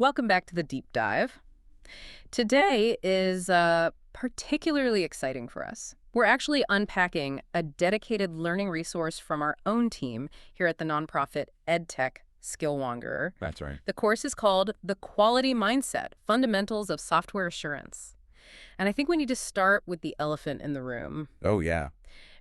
Welcome back to the deep dive. Today is particularly exciting for us. We're actually unpacking a dedicated learning resource from our own team here at the nonprofit EdTech Skillwanderer. That's right. The course is called The Quality Mindset, Fundamentals of Software Assurance. And I think we need to start with the elephant in the room. Oh, yeah.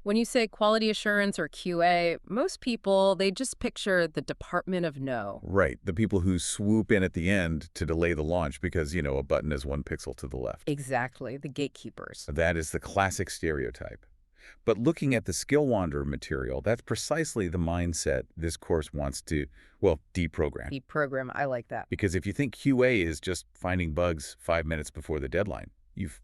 When you say quality assurance or QA, most people, they just picture the Department of No. Right. The people who swoop in at the end to delay the launch because, a button is 1 pixel to the left. Exactly, the gatekeepers. That is the classic stereotype. But looking at the Skillwanderer material, that's precisely the mindset this course wants to, deprogram. Deprogram, I like that. Because if you think QA is just finding bugs 5 minutes before the deadline, you've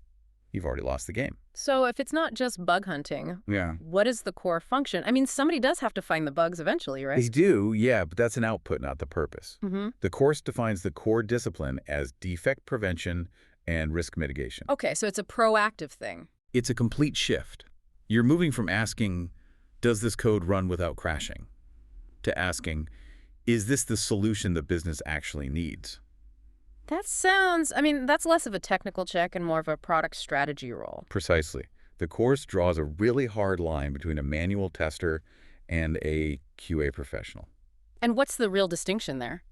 already lost the game. So if it's not just bug hunting, Yeah. what is the core function? I mean, somebody does have to find the bugs eventually, right? They do, yeah, but that's an output, not the purpose. Mm-hmm. The course defines the core discipline as defect prevention and risk mitigation. Okay, so it's a proactive thing. It's a complete shift. You're moving from asking, does this code run without crashing, to asking, is this the solution the business actually needs? That's less of a technical check and more of a product strategy role. Precisely. The course draws a really hard line between a manual tester and a QA professional. And what's the real distinction there?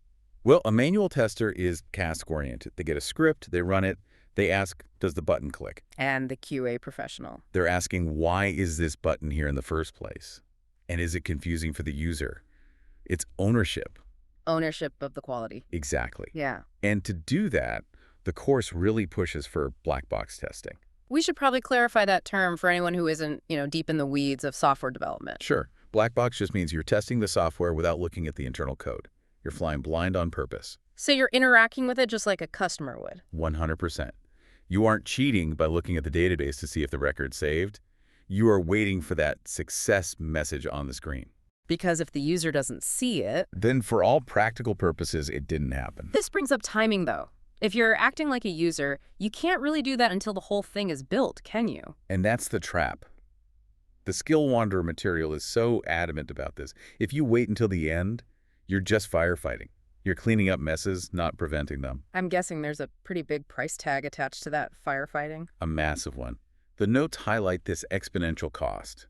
Well, a manual tester is task-oriented. They get a script, they run it, they ask, does the button click? And the QA professional. They're asking, why is this button here in the first place? And is it confusing for the user? It's ownership. Ownership of the quality. Exactly. Yeah. And to do that, the course really pushes for black box testing. We should probably clarify that term for anyone who isn't, deep in the weeds of software development. Sure. Black box just means you're testing the software without looking at the internal code. You're flying blind on purpose. So you're interacting with it just like a customer would. 100%. You aren't cheating by looking at the database to see if the record's saved. You are waiting for that success message on the screen. Because if the user doesn't see it... Then for all practical purposes, it didn't happen. This brings up timing, though. If you're acting like a user, you can't really do that until the whole thing is built, can you? And that's the trap. The Skillwanderer material is so adamant about this. If you wait until the end, you're just firefighting. You're cleaning up messes, not preventing them. I'm guessing there's a pretty big price tag attached to that firefighting. A massive one. The notes highlight this exponential cost.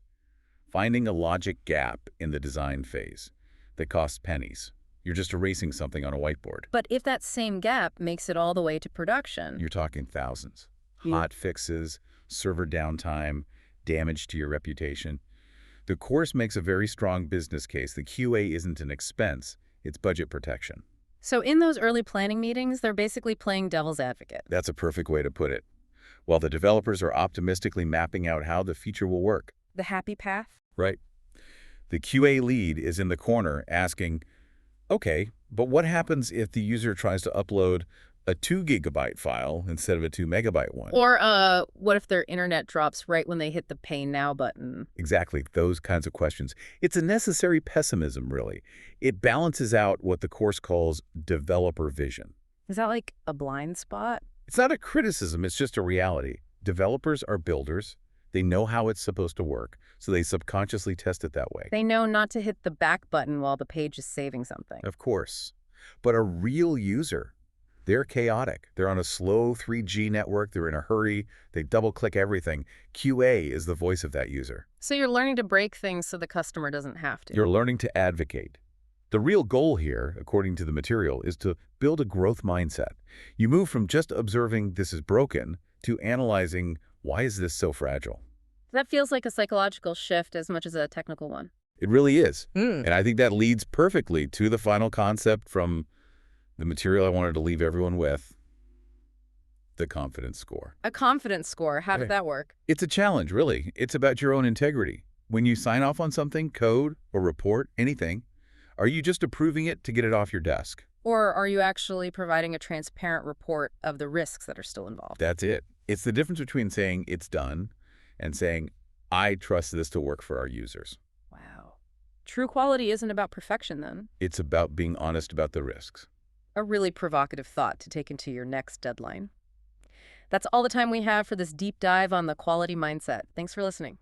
Finding a logic gap in the design phase that costs pennies. You're just erasing something on a whiteboard. But if that same gap makes it all the way to production... You're talking thousands. Yeah. Hot fixes, server downtime, damage to your reputation. The course makes a very strong business case. The QA isn't an expense, it's budget protection. So in those early planning meetings, they're basically playing devil's advocate. That's a perfect way to put it. While the developers are optimistically mapping out how the feature will work. The happy path? Right. The QA lead is in the corner asking, okay, but what happens if the user tries to upload a 2 GB file instead of a 2 MB one? Or what if their internet drops right when they hit the Pay Now button? Exactly, those kinds of questions. It's a necessary pessimism, really. It balances out what the course calls developer vision. Is that like a blind spot? It's not a criticism, it's just a reality. Developers are builders. They know how it's supposed to work, so they subconsciously test it that way. They know not to hit the back button while the page is saving something. Of course. But a real user, they're chaotic. They're on a slow 3G network. They're in a hurry. They double-click everything. QA is the voice of that user. So you're learning to break things so the customer doesn't have to. You're learning to advocate. The real goal here, according to the material, is to build a growth mindset. You move from just observing this is broken to analyzing why is this so fragile. That feels like a psychological shift as much as a technical one. It really is. And I think that leads perfectly to the final concept from the material I wanted to leave everyone with, the confidence score. A confidence score. How did that work? It's a challenge, really. It's about your own integrity. When you sign off on something, code or report, anything, are you just approving it to get it off your desk? Or are you actually providing a transparent report of the risks that are still involved? That's it. It's the difference between saying it's done and saying, I trust this to work for our users. Wow. True quality isn't about perfection, then. It's about being honest about the risks. A really provocative thought to take into your next deadline. That's all the time we have for this deep dive on the quality mindset. Thanks for listening.